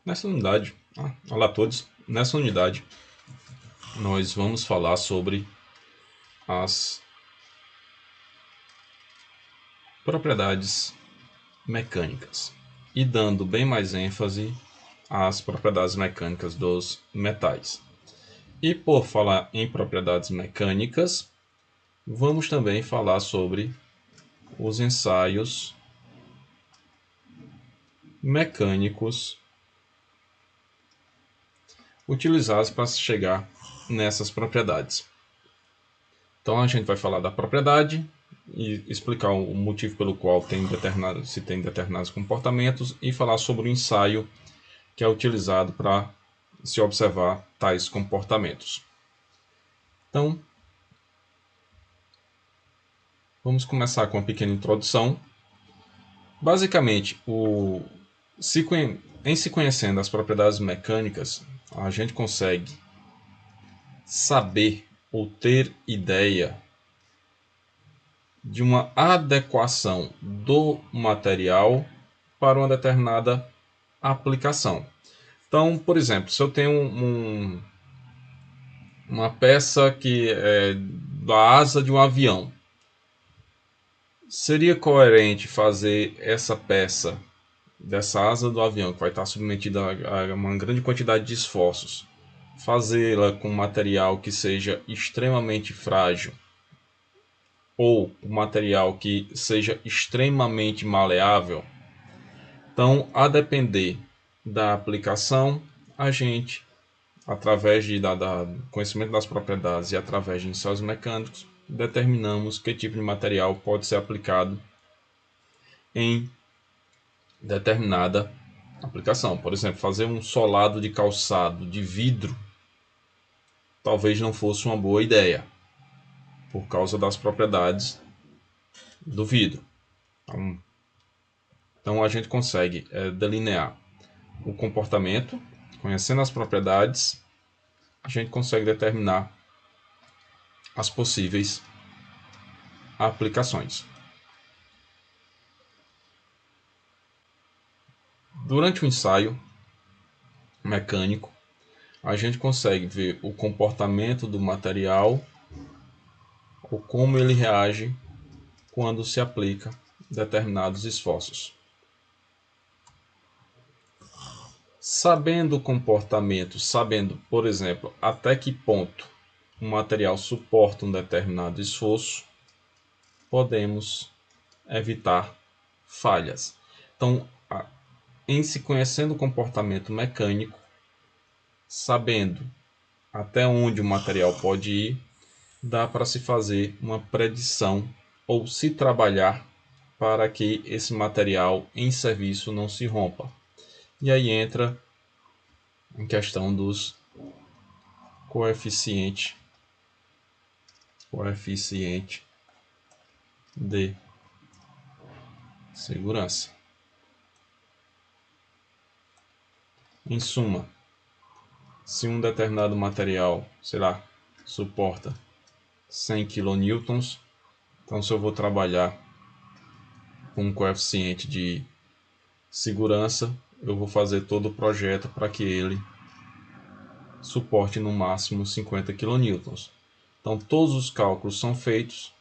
Nessa unidade, olá a todos. Nessa unidade, nós vamos falar sobre as propriedades mecânicas e dando bem mais ênfase às propriedades mecânicas dos metais. E por falar em propriedades mecânicas, vamos também falar sobre os ensaios mecânicos utilizados para chegar nessas propriedades. Então a gente vai falar da propriedade e explicar o motivo pelo qual se tem determinados comportamentos e falar sobre o ensaio que é utilizado para se observar tais comportamentos. Então, vamos começar com uma pequena introdução. Basicamente, em se conhecendo as propriedades mecânicas, a gente consegue saber ou ter ideia de uma adequação do material para uma determinada aplicação. Então, por exemplo, se eu tenho uma peça que é da asa de um avião, seria coerente fazer essa peça dessa asa do avião, que vai estar submetida a uma grande quantidade de esforços, fazê-la com material que seja extremamente frágil ou um material que seja extremamente maleável? Então, a depender da aplicação, a gente, através do conhecimento das propriedades e através de ensaios mecânicos, determinamos que tipo de material pode ser aplicado em determinada aplicação. Por exemplo, fazer um solado de calçado de vidro talvez não fosse uma boa ideia, por causa das propriedades do vidro. Então a gente consegue delinear o comportamento, conhecendo as propriedades, a gente consegue determinar as possíveis aplicações. Durante o ensaio mecânico, a gente consegue ver o comportamento do material ou como ele reage quando se aplica determinados esforços. Sabendo o comportamento, sabendo, por exemplo, até que ponto o material suporta um determinado esforço, podemos evitar falhas. Então, em se conhecendo o comportamento mecânico, sabendo até onde o material pode ir, dá para se fazer uma predição ou se trabalhar para que esse material em serviço não se rompa. E aí entra em questão dos coeficiente de segurança. Em suma, se um determinado material, sei lá, suporta 100 kN, então se eu vou trabalhar com um coeficiente de segurança, eu vou fazer todo o projeto para que ele suporte no máximo 50 kN. Então todos os cálculos são feitos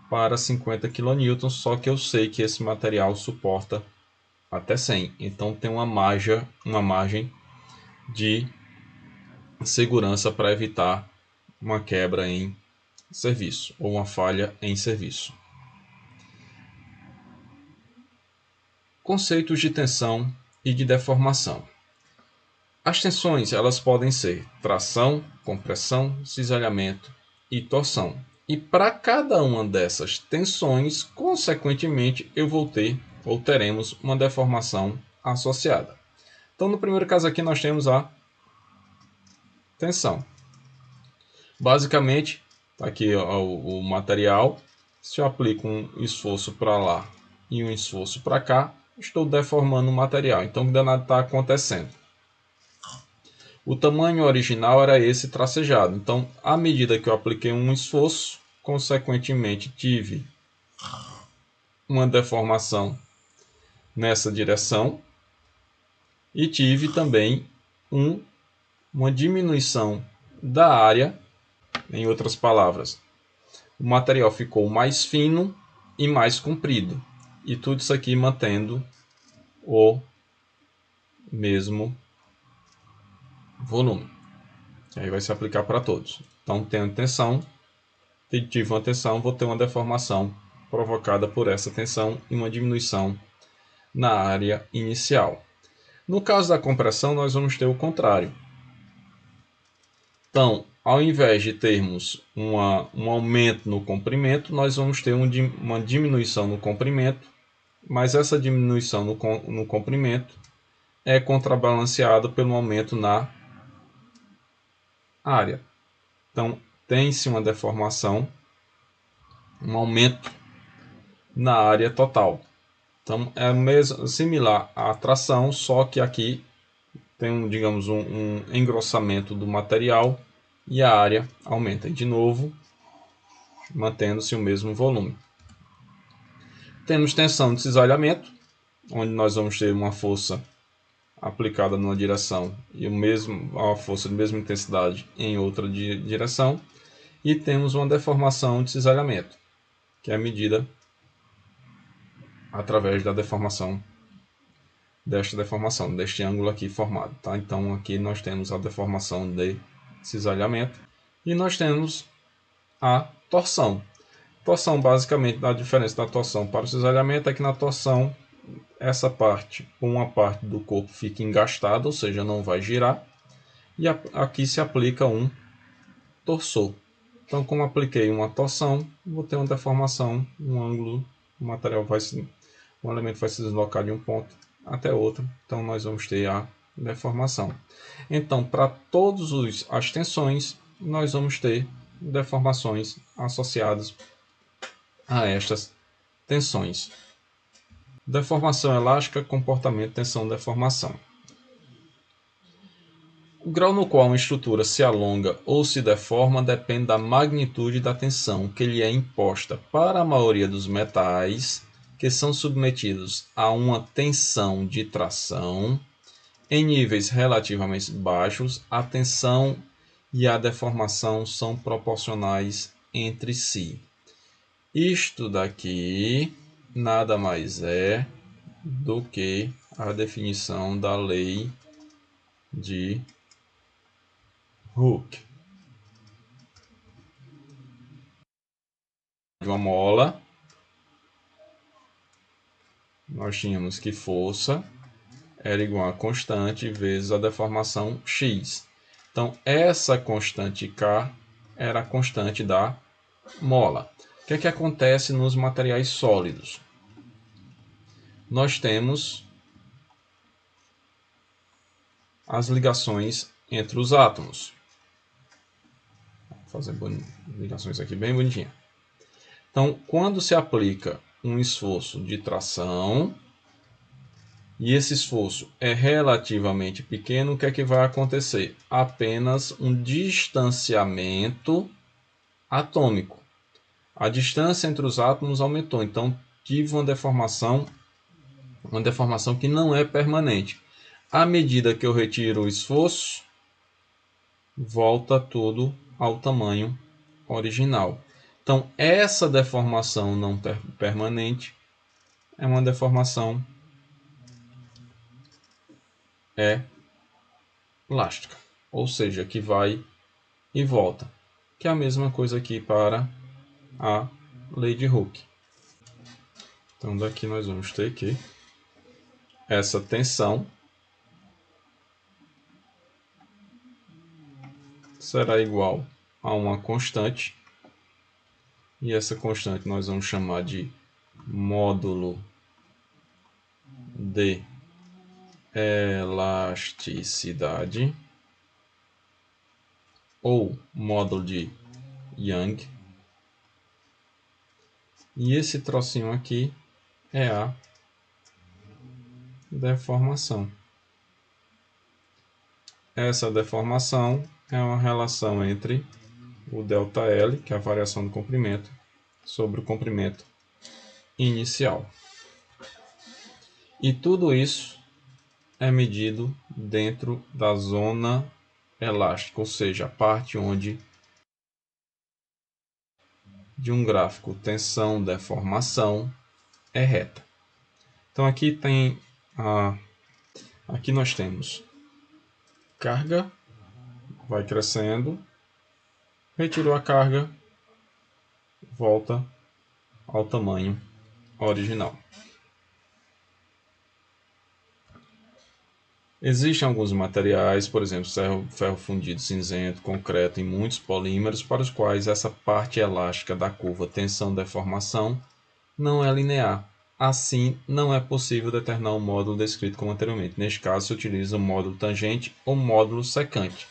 para 50 kN, só que eu sei que esse material suporta até 100. Então tem uma margem de segurança para evitar uma quebra em serviço ou uma falha em serviço. Conceitos de tensão e de deformação. As tensões elas podem ser tração, compressão, cisalhamento e torção. E para cada uma dessas tensões, consequentemente, eu vou ter ou teremos uma deformação associada. Então, no primeiro caso aqui, nós temos a tensão. Basicamente, está aqui o material. Se eu aplico um esforço para lá e um esforço para cá, estou deformando o material. Então, o que danado está acontecendo? O tamanho original era esse tracejado. Então, à medida que eu apliquei um esforço, consequentemente tive uma deformação nessa direção. e tive também uma diminuição da área. Em outras palavras, o material ficou mais fino e mais comprido, e tudo isso aqui mantendo o mesmo volume. Aí vai se aplicar para todos. Então, tenho tensão, tive uma tensão, vou ter uma deformação provocada por essa tensão e uma diminuição na área inicial. No caso da compressão, nós vamos ter o contrário. Então, ao invés de termos um aumento no comprimento, nós vamos ter uma diminuição no comprimento, mas essa diminuição no comprimento é contrabalanceada pelo aumento na área. Então, tem-se uma deformação, um aumento na área total. Então, é mesmo, similar à tração, só que aqui tem, digamos, um engrossamento do material e a área aumenta. E, de novo, mantendo-se o mesmo volume. Temos tensão de cisalhamento, onde nós vamos ter uma força aplicada numa direção e a força de mesma intensidade em outra direção. E temos uma deformação de cisalhamento, que é medida através da deformação, deste ângulo aqui formado. Tá? Então aqui nós temos a deformação de cisalhamento e nós temos a torção. Torção, basicamente, a diferença da torção para o cisalhamento é que na torção essa parte, uma parte do corpo fica engastada, ou seja, não vai girar, e aqui se aplica um torsor. Então, como apliquei uma torção, vou ter uma deformação, um ângulo, um elemento vai se deslocar de um ponto até outro, então nós vamos ter a deformação. Então, para todas as tensões, nós vamos ter deformações associadas a estas tensões. Deformação elástica, comportamento, tensão, deformação. O grau no qual uma estrutura se alonga ou se deforma depende da magnitude da tensão que lhe é imposta. Para a maioria dos metais que são submetidos a uma tensão de tração, em níveis relativamente baixos, a tensão e a deformação são proporcionais entre si. Isto daqui nada mais é do que a definição da lei de Hooke. De uma mola, nós tínhamos que força era igual a constante vezes a deformação x. Então, essa constante K era a constante da mola. O que é que acontece nos materiais sólidos? Nós temos as ligações entre os átomos. Vou fazer ligações aqui bem bonitinhas. Então, quando se aplica um esforço de tração, e esse esforço é relativamente pequeno, o que é que vai acontecer? Apenas um distanciamento atômico. A distância entre os átomos aumentou, então tive uma deformação que não é permanente. À medida que eu retiro o esforço, volta tudo ao tamanho original. Então, essa deformação não permanente é uma deformação elástica, ou seja, que vai e volta, que é a mesma coisa aqui para a lei de Hooke. Então, daqui nós vamos ter que essa tensão será igual a uma constante, e essa constante nós vamos chamar de módulo de elasticidade ou módulo de Young. E esse trocinho aqui é a deformação. Essa deformação é uma relação entre o ΔL, que é a variação do comprimento, sobre o comprimento inicial. E tudo isso é medido dentro da zona elástica, ou seja, a parte onde de um gráfico tensão, deformação é reta. Então aqui nós temos carga, vai crescendo, retirou a carga, volta ao tamanho original. Existem alguns materiais, por exemplo, ferro fundido cinzento, concreto e muitos polímeros, para os quais essa parte elástica da curva tensão-deformação não é linear. Assim, não é possível determinar o módulo descrito como anteriormente. Neste caso, se utiliza o módulo tangente ou módulo secante.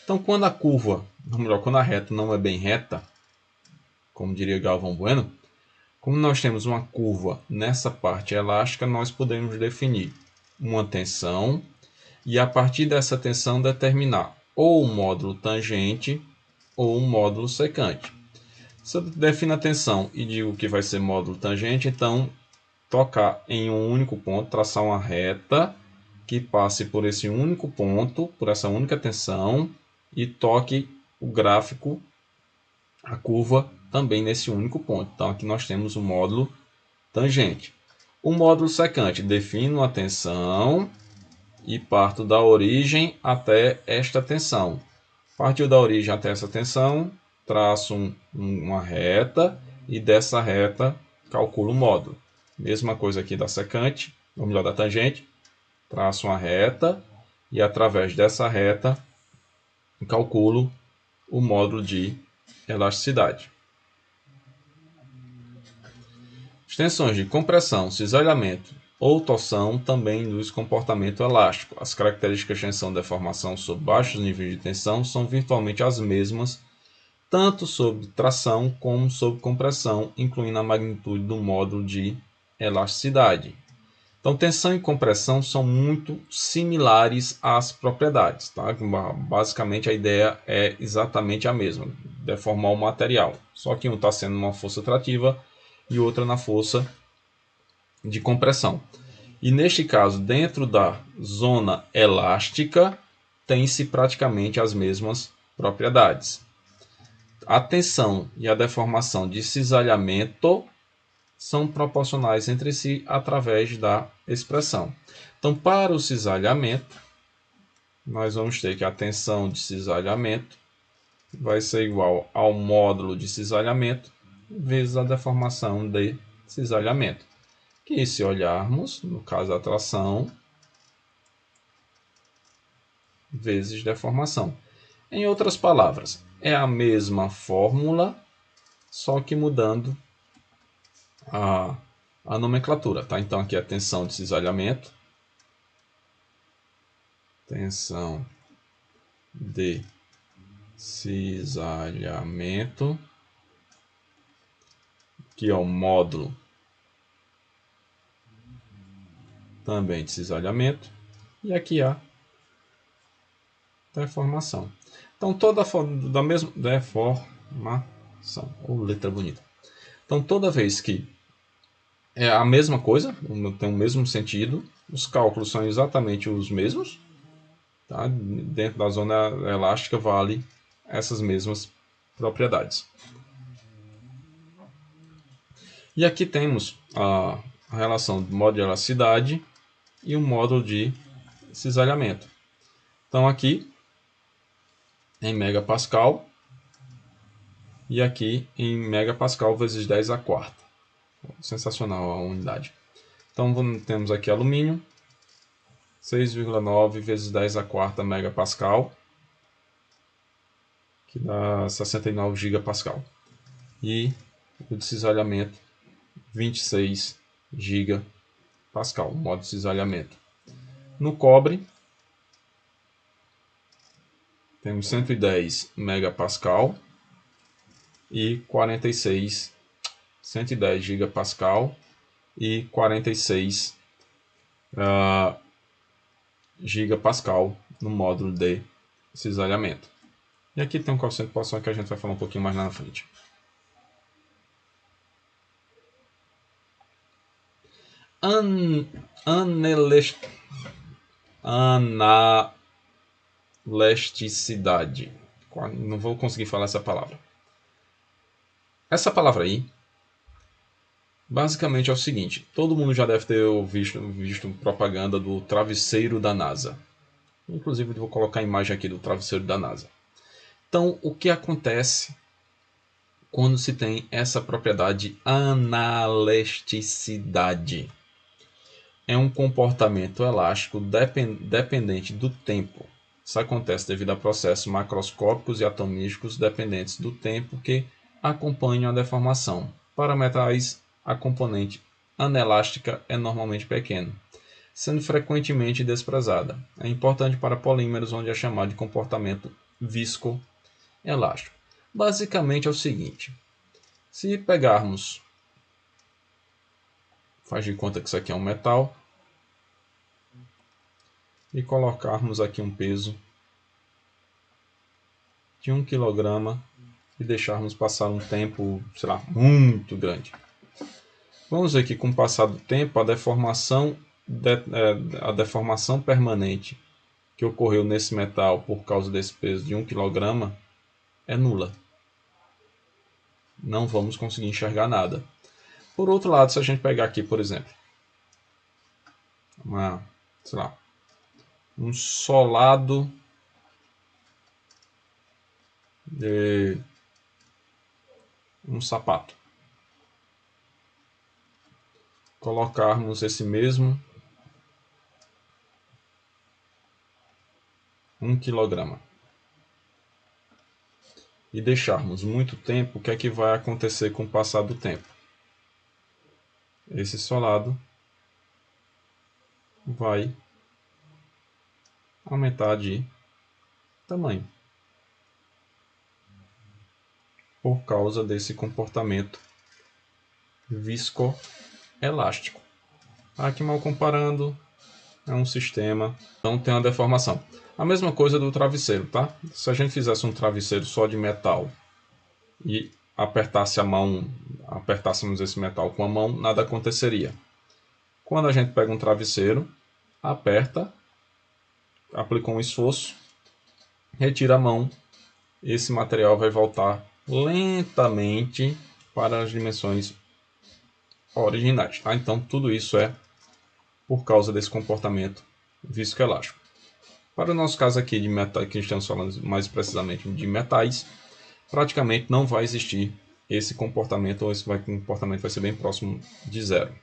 Então, quando a curva, ou melhor, quando a reta não é bem reta, como diria Galvão Bueno, como nós temos uma curva nessa parte elástica, nós podemos definir uma tensão e a partir dessa tensão determinar ou o módulo tangente ou o módulo secante. Se eu defino a tensão e digo que vai ser módulo tangente, então tocar em um único ponto, traçar uma reta que passe por esse único ponto, por essa única tensão e toque o gráfico, a curva, também nesse único ponto. Então aqui nós temos o módulo tangente. O módulo secante define uma tensão e parto da origem até esta tensão. Partiu da origem até essa tensão, traço uma reta e dessa reta calculo o módulo. Mesma coisa aqui da secante, ou melhor, da tangente. Traço uma reta e através dessa reta calculo o módulo de elasticidade. As tensões de compressão, cisalhamento ou torção também induzem comportamento elástico. As características de tensão e deformação sob baixos níveis de tensão são virtualmente as mesmas, tanto sob tração como sob compressão, incluindo a magnitude do módulo de elasticidade. Então, tensão e compressão são muito similares às propriedades. Tá? Basicamente, a ideia é exatamente a mesma, deformar o material. Só que um está sendo uma força atrativa e outra na força de compressão. E neste caso, dentro da zona elástica, tem-se praticamente as mesmas propriedades. A tensão e a deformação de cisalhamento são proporcionais entre si através da expressão. Então, para o cisalhamento, nós vamos ter que a tensão de cisalhamento vai ser igual ao módulo de cisalhamento vezes a deformação de cisalhamento. Que se olharmos, no caso a tração, vezes deformação. Em outras palavras, é a mesma fórmula, só que mudando a nomenclatura. Tá? Então aqui é a tensão de cisalhamento. Tensão de cisalhamento, que é o módulo também de cisalhamento. E aqui a deformação. Então toda da mesma deformação, ou letra bonita. Então toda vez que é a mesma coisa, tem o mesmo sentido, os cálculos são exatamente os mesmos, tá? Dentro da zona elástica vale essas mesmas propriedades. E aqui temos a relação do módulo de elasticidade e o módulo de cisalhamento. Então aqui em megapascal e aqui em megapascal vezes 10 a quarta. Sensacional a unidade. Então temos aqui alumínio, 6,9 vezes 10 a quarta megapascal, que dá 69 gigapascal. E o de cisalhamento, 26 gigapascal, modo de cisalhamento. No cobre, temos 110 megapascal e 110 gigapascal e 46 gigapascal no módulo de cisalhamento. E aqui tem um coeficiente de Poisson que a gente vai falar um pouquinho mais lá na frente. Analasticidade. Não vou conseguir falar essa palavra. Essa palavra aí, basicamente é o seguinte: todo mundo já deve ter visto propaganda do travesseiro da NASA. Inclusive, eu vou colocar a imagem aqui do travesseiro da NASA. Então, o que acontece quando se tem essa propriedade analasticidade? É um comportamento elástico dependente do tempo. Isso acontece devido a processos macroscópicos e atomísticos dependentes do tempo que acompanham a deformação. Para metais, a componente anelástica é normalmente pequena, sendo frequentemente desprezada. É importante para polímeros, onde é chamado de comportamento viscoelástico. Basicamente é o seguinte: se pegarmos, faz de conta que isso aqui é um metal, e colocarmos aqui um peso de 1 kg e deixarmos passar um tempo, sei lá, muito grande. Vamos ver que com o passar do tempo, a deformação permanente que ocorreu nesse metal por causa desse peso de 1 kg é nula. Não vamos conseguir enxergar nada. Por outro lado, se a gente pegar aqui, por exemplo, um solado de um sapato, colocarmos esse mesmo 1 kg e deixarmos muito tempo, o que é que vai acontecer com o passar do tempo? Esse solado vai aumentar de tamanho por causa desse comportamento viscoelástico. Aqui, mal comparando, é um sistema, então tem uma deformação. A mesma coisa do travesseiro, tá? Se a gente fizesse um travesseiro só de metal e apertássemos esse metal com a mão, nada aconteceria. Quando a gente pega um travesseiro, aperta, aplicou um esforço, retira a mão, esse material vai voltar lentamente para as dimensões originais. Tá? Então, tudo isso é por causa desse comportamento viscoelástico. Para o nosso caso aqui de metal, que estamos falando mais precisamente de metais, praticamente não vai existir esse comportamento, ou esse comportamento vai ser bem próximo de zero.